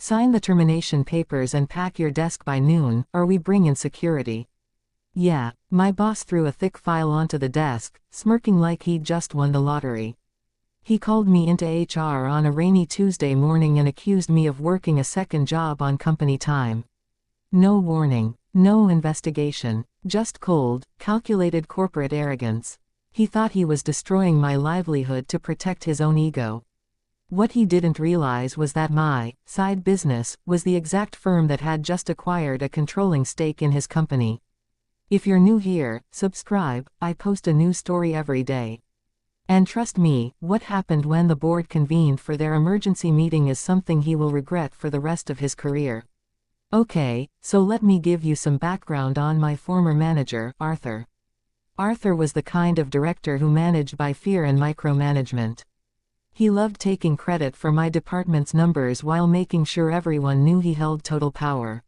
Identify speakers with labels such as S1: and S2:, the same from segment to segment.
S1: Sign the termination papers and pack your desk by noon, or we bring in security. Yeah, my boss threw a thick file onto the desk, smirking like he'd just won the lottery. He called me into HR on a rainy Tuesday morning and accused me of working a second job on company time. No warning, no investigation, just cold, calculated corporate arrogance. He thought he was destroying my livelihood to protect his own ego. What he didn't realize was that my side business was the exact firm that had just acquired a controlling stake in his company. If you're new here, subscribe. I post a new story every day. And trust me, what happened when the board convened for their emergency meeting is something he will regret for the rest of his career. Okay, so let me give you some background on my former manager, Arthur. Arthur was the kind of director who managed by fear and micromanagement. He loved taking credit for my department's numbers while making sure everyone knew he held total power.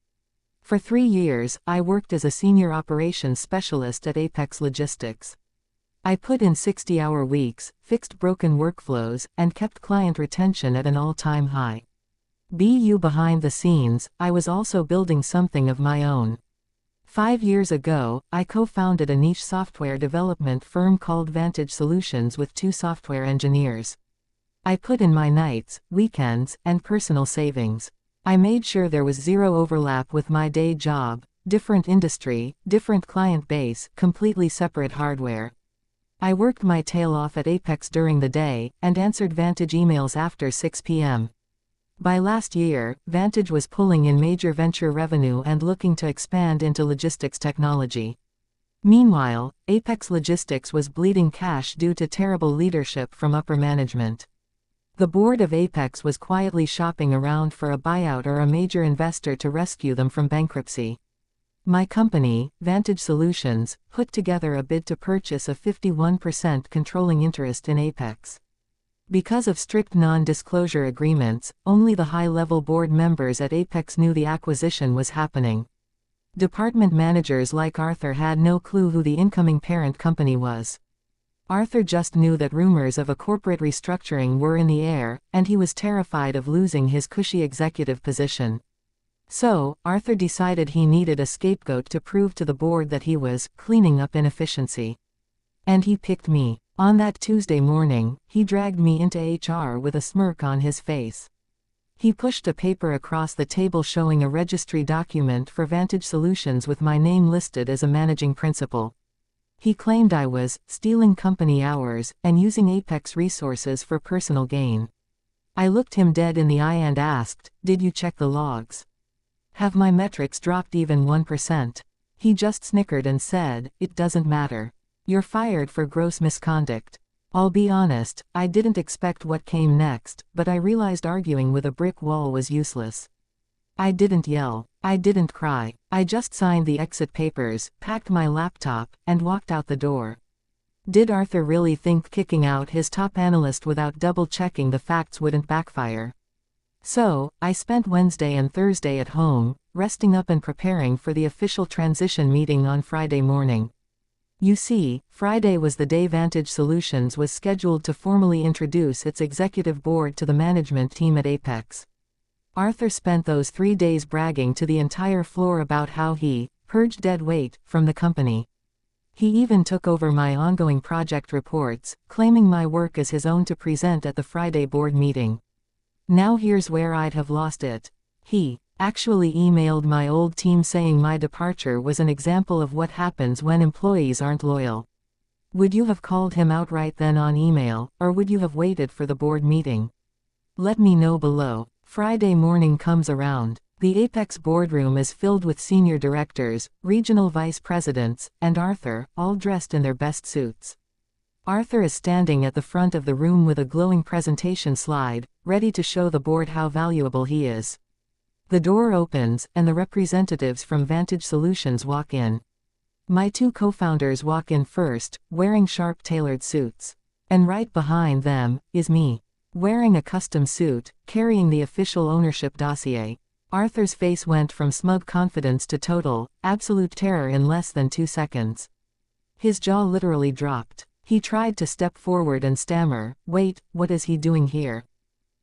S1: For 3 years, I worked as a senior operations specialist at Apex Logistics. I put in 60-hour weeks, fixed broken workflows, and kept client retention at an all-time high. Behind the scenes, I was also building something of my own. 5 years ago, I co-founded a niche software development firm called Vantage Solutions with 2 software engineers. I put in my nights, weekends, and personal savings. I made sure there was zero overlap with my day job, different industry, different client base, completely separate hardware. I worked my tail off at Apex during the day, and answered Vantage emails after 6 p.m. By last year, Vantage was pulling in major venture revenue and looking to expand into logistics technology. Meanwhile, Apex Logistics was bleeding cash due to terrible leadership from upper management. The board of Apex was quietly shopping around for a buyout or a major investor to rescue them from bankruptcy. My company, Vantage Solutions, put together a bid to purchase a 51% controlling interest in Apex. Because of strict non-disclosure agreements, only the high-level board members at Apex knew the acquisition was happening. Department managers like Arthur had no clue who the incoming parent company was. Arthur just knew that rumors of a corporate restructuring were in the air, and he was terrified of losing his cushy executive position. So, Arthur decided he needed a scapegoat to prove to the board that he was cleaning up inefficiency. And he picked me. On that Tuesday morning, he dragged me into HR with a smirk on his face. He pushed a paper across the table showing a registry document for Vantage Solutions with my name listed as a managing principal. He claimed I was stealing company hours and using Apex resources for personal gain. I looked him dead in the eye and asked, "Did you check the logs? Have my metrics dropped even 1%? He just snickered and said, "It doesn't matter. You're fired for gross misconduct." I'll be honest, I didn't expect what came next, but I realized arguing with a brick wall was useless. I didn't yell. I didn't cry. I just signed the exit papers, packed my laptop, and walked out the door. Did Arthur really think kicking out his top analyst without double-checking the facts wouldn't backfire? So, I spent Wednesday and Thursday at home, resting up and preparing for the official transition meeting on Friday morning. You see, Friday was the day Vantage Solutions was scheduled to formally introduce its executive board to the management team at Apex. Arthur spent those 3 days bragging to the entire floor about how he purged dead weight from the company. He even took over my ongoing project reports, claiming my work as his own to present at the Friday board meeting. Now here's where I'd have lost it. He actually emailed my old team saying my departure was an example of what happens when employees aren't loyal. Would you have called him out right then on email, or would you have waited for the board meeting? Let me know below. Friday morning comes around. The Apex boardroom is filled with senior directors, regional vice presidents, and Arthur, all dressed in their best suits. Arthur is standing at the front of the room with a glowing presentation slide, ready to show the board how valuable he is. The door opens, and the representatives from Vantage Solutions walk in. My 2 co-founders walk in first, wearing sharp tailored suits. And right behind them is me, wearing a custom suit, carrying the official ownership dossier. Arthur's face went from smug confidence to total, absolute terror in less than 2 seconds. His jaw literally dropped. He tried to step forward and stammer, "Wait, what is he doing here?"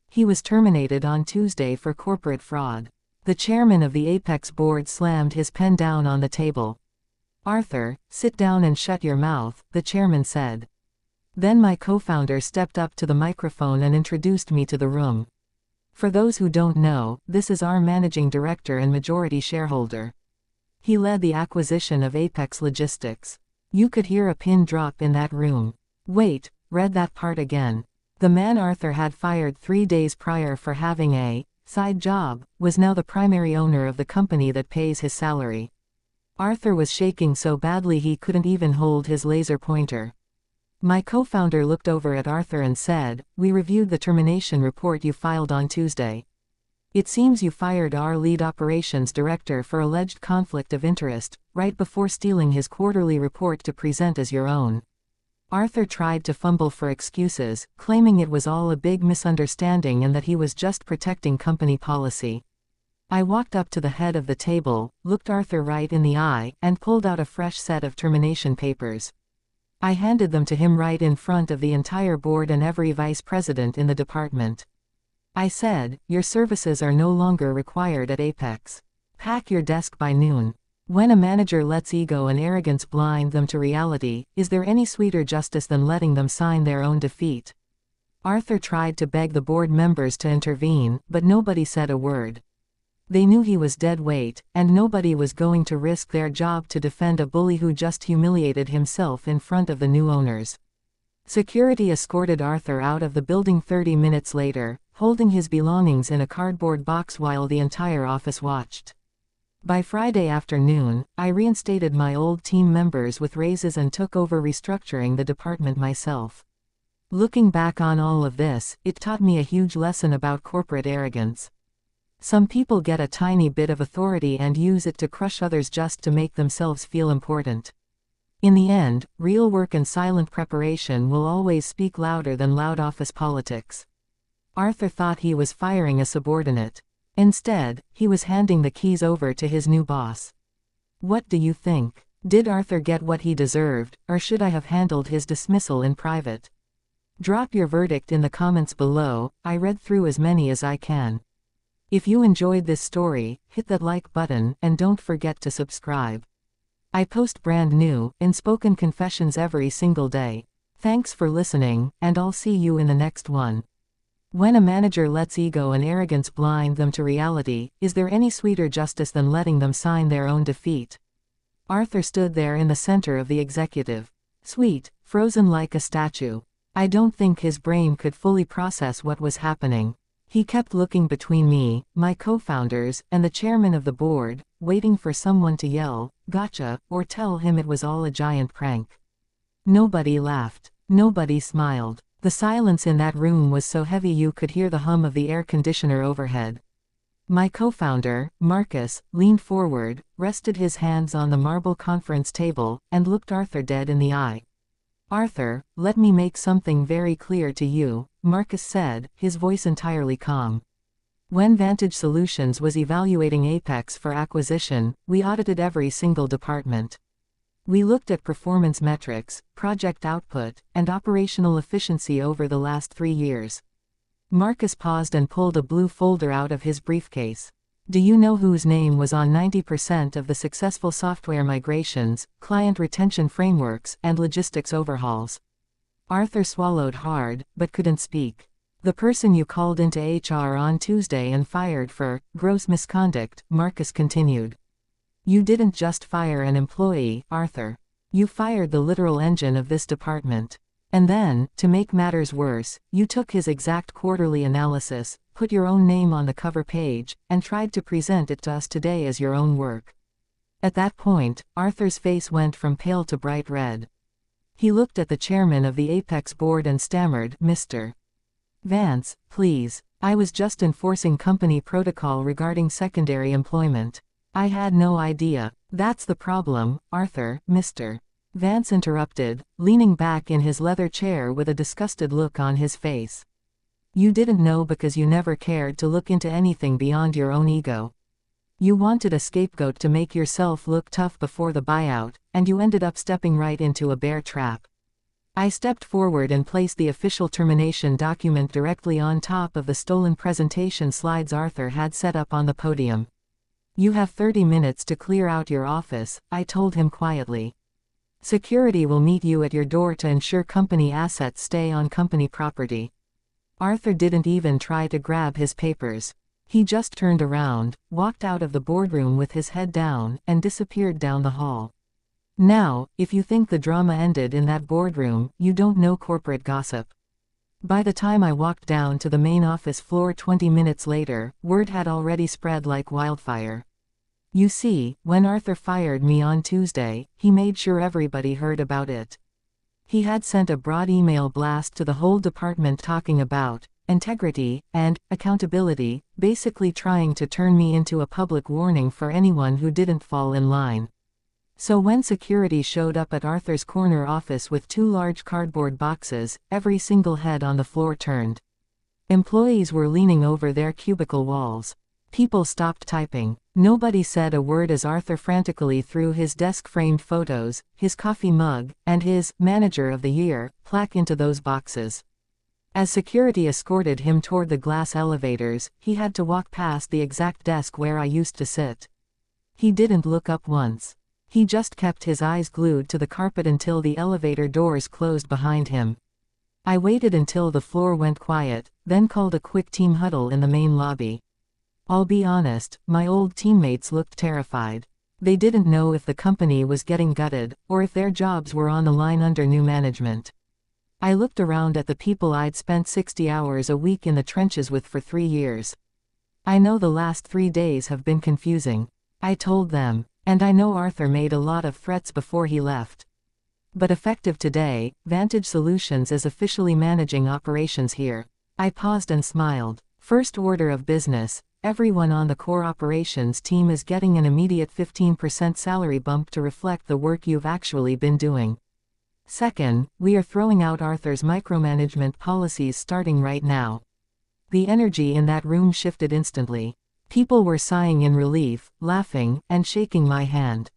S1: He was terminated on Tuesday for corporate fraud. The chairman of the Apex board slammed his pen down on the table. "Arthur, sit down and shut your mouth," the chairman said. Then my co-founder stepped up to the microphone and introduced me to the room. For those who don't know, this is our managing director and majority shareholder. He led the acquisition of Apex Logistics. You could hear a pin drop in that room. Wait, read that part again. The man Arthur had fired 3 days prior for having a side job was now the primary owner of the company that pays his salary. Arthur was shaking so badly he couldn't even hold his laser pointer. My co-founder looked over at Arthur and said, "We reviewed the termination report you filed on Tuesday. It seems you fired our lead operations director for alleged conflict of interest, right before stealing his quarterly report to present as your own." Arthur tried to fumble for excuses, claiming it was all a big misunderstanding and that he was just protecting company policy. I walked up to the head of the table, looked Arthur right in the eye, and pulled out a fresh set of termination papers. I handed them to him right in front of the entire board and every vice president in the department. I said, "Your services are no longer required at Apex. Pack your desk by noon." When a manager lets ego and arrogance blind them to reality, is there any sweeter justice than letting them sign their own defeat? Arthur tried to beg the board members to intervene, but nobody said a word. They knew he was dead weight, and nobody was going to risk their job to defend a bully who just humiliated himself in front of the new owners. Security escorted Arthur out of the building 30 minutes later, holding his belongings in a cardboard box while the entire office watched. By Friday afternoon, I reinstated my old team members with raises and took over restructuring the department myself. Looking back on all of this, it taught me a huge lesson about corporate arrogance. Some people get a tiny bit of authority and use it to crush others just to make themselves feel important. In the end, real work and silent preparation will always speak louder than loud office politics. Arthur thought he was firing a subordinate. Instead, he was handing the keys over to his new boss. What do you think? Did Arthur get what he deserved, or should I have handled his dismissal in private? Drop your verdict in the comments below. I read through as many as I can. If you enjoyed this story, hit that like button, and don't forget to subscribe. I post brand new, Unspoken confessions every single day. Thanks for listening, and I'll see you in the next one. When a manager lets ego and arrogance blind them to reality, is there any sweeter justice than letting them sign their own defeat? Arthur stood there in the center of the executive suite, frozen like a statue. I don't think his brain could fully process what was happening. He kept looking between me, my co-founders, and the chairman of the board, waiting for someone to yell, "Gotcha," or tell him it was all a giant prank. Nobody laughed. Nobody smiled. The silence in that room was so heavy you could hear the hum of the air conditioner overhead. My co-founder, Marcus, leaned forward, rested his hands on the marble conference table, and looked Arthur dead in the eye. "Arthur, let me make something very clear to you," Marcus said, his voice entirely calm. When Vantage Solutions was evaluating Apex for acquisition, we audited every single department. We looked at performance metrics, project output, and operational efficiency over the last 3 years. Marcus paused and pulled a blue folder out of his briefcase. "Do you know whose name was on 90% of the successful software migrations, client retention frameworks, and logistics overhauls?" Arthur swallowed hard, but couldn't speak. "The person you called into HR on Tuesday and fired for gross misconduct," Marcus continued. "You didn't just fire an employee, Arthur. You fired the literal engine of this department. And then, to make matters worse, you took his exact quarterly analysis, put your own name on the cover page, and tried to present it to us today as your own work." At that point, Arthur's face went from pale to bright red. He looked at the chairman of the Apex board and stammered, "Mr. Vance, please. I was just enforcing company protocol regarding secondary employment. I had no idea." "That's the problem, Arthur," Mr. Vance interrupted, leaning back in his leather chair with a disgusted look on his face. "You didn't know because you never cared to look into anything beyond your own ego. You wanted a scapegoat to make yourself look tough before the buyout, and you ended up stepping right into a bear trap. I stepped forward and placed the official termination document directly on top of the stolen presentation slides Arthur had set up on the podium. You have 30 minutes to clear out your office, I told him quietly. Security will meet you at your door to ensure company assets stay on company property. Arthur didn't even try to grab his papers. He just turned around, walked out of the boardroom with his head down, and disappeared down the hall. Now, if you think the drama ended in that boardroom, you don't know corporate gossip. By the time I walked down to the main office floor 20 minutes later, word had already spread like wildfire. You see, when Arthur fired me on Tuesday, he made sure everybody heard about it. He had sent a broad email blast to the whole department talking about integrity and accountability, basically trying to turn me into a public warning for anyone who didn't fall in line. So when security showed up at Arthur's corner office with 2 large cardboard boxes, every single head on the floor turned. Employees were leaning over their cubicle walls. People stopped typing. Nobody said a word as Arthur frantically threw his desk-framed photos, his coffee mug, and his Manager of the Year plaque into those boxes. As security escorted him toward the glass elevators, he had to walk past the exact desk where I used to sit. He didn't look up once. He just kept his eyes glued to the carpet until the elevator doors closed behind him. I waited until the floor went quiet, then called a quick team huddle in the main lobby. I'll be honest, my old teammates looked terrified. They didn't know if the company was getting gutted, or if their jobs were on the line under new management. I looked around at the people I'd spent 60 hours a week in the trenches with for 3 years. I know the last 3 days have been confusing. I told them. And I know Arthur made a lot of threats before he left. But effective today, Vantage Solutions is officially managing operations here. I paused and smiled. First order of business, everyone on the core operations team is getting an immediate 15% salary bump to reflect the work you've actually been doing. Second, we are throwing out Arthur's micromanagement policies starting right now. The energy in that room shifted instantly. People were sighing in relief, laughing, and shaking my hand.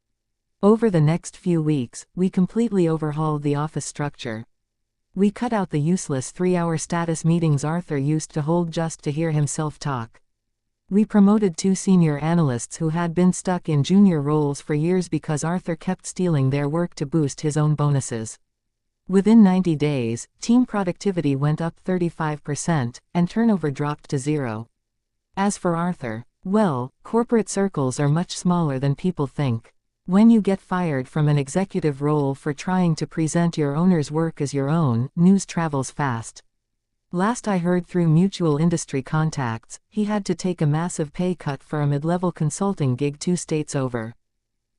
S1: Over the next few weeks, we completely overhauled the office structure. We cut out the useless 3-hour status meetings Arthur used to hold just to hear himself talk. We promoted 2 senior analysts who had been stuck in junior roles for years because Arthur kept stealing their work to boost his own bonuses. Within 90 days, team productivity went up 35%, and turnover dropped to 0. As for Arthur, well, corporate circles are much smaller than people think. When you get fired from an executive role for trying to present your owner's work as your own, news travels fast. Last I heard through mutual industry contacts, he had to take a massive pay cut for a mid-level consulting gig 2 states over.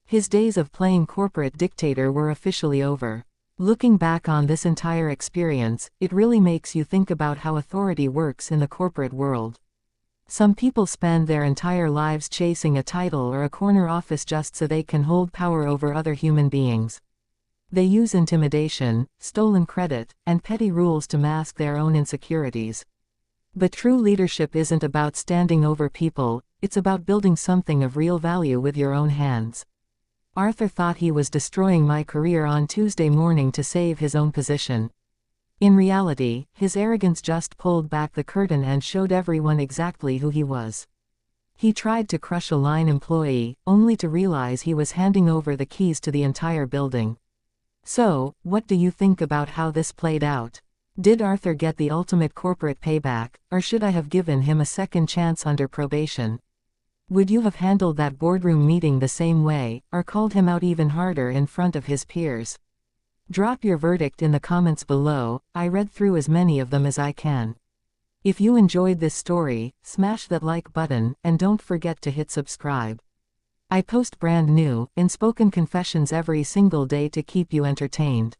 S1: His days of playing corporate dictator were officially over. Looking back on this entire experience, it really makes you think about how authority works in the corporate world. Some people spend their entire lives chasing a title or a corner office just so they can hold power over other human beings. They use intimidation, stolen credit, and petty rules to mask their own insecurities. But true leadership isn't about standing over people, it's about building something of real value with your own hands. Arthur thought he was destroying my career on Tuesday morning to save his own position. In reality, his arrogance just pulled back the curtain and showed everyone exactly who he was. He tried to crush a line employee, only to realize he was handing over the keys to the entire building. So, what do you think about how this played out? Did Arthur get the ultimate corporate payback, or should I have given him a second chance under probation? Would you have handled that boardroom meeting the same way, or called him out even harder in front of his peers? Drop your verdict in the comments below. I read through as many of them as I can. If you enjoyed this story, smash that like button, and don't forget to hit subscribe. I post brand new, Unspoken confessions every single day to keep you entertained.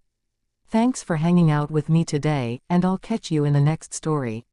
S1: Thanks for hanging out with me today, and I'll catch you in the next story.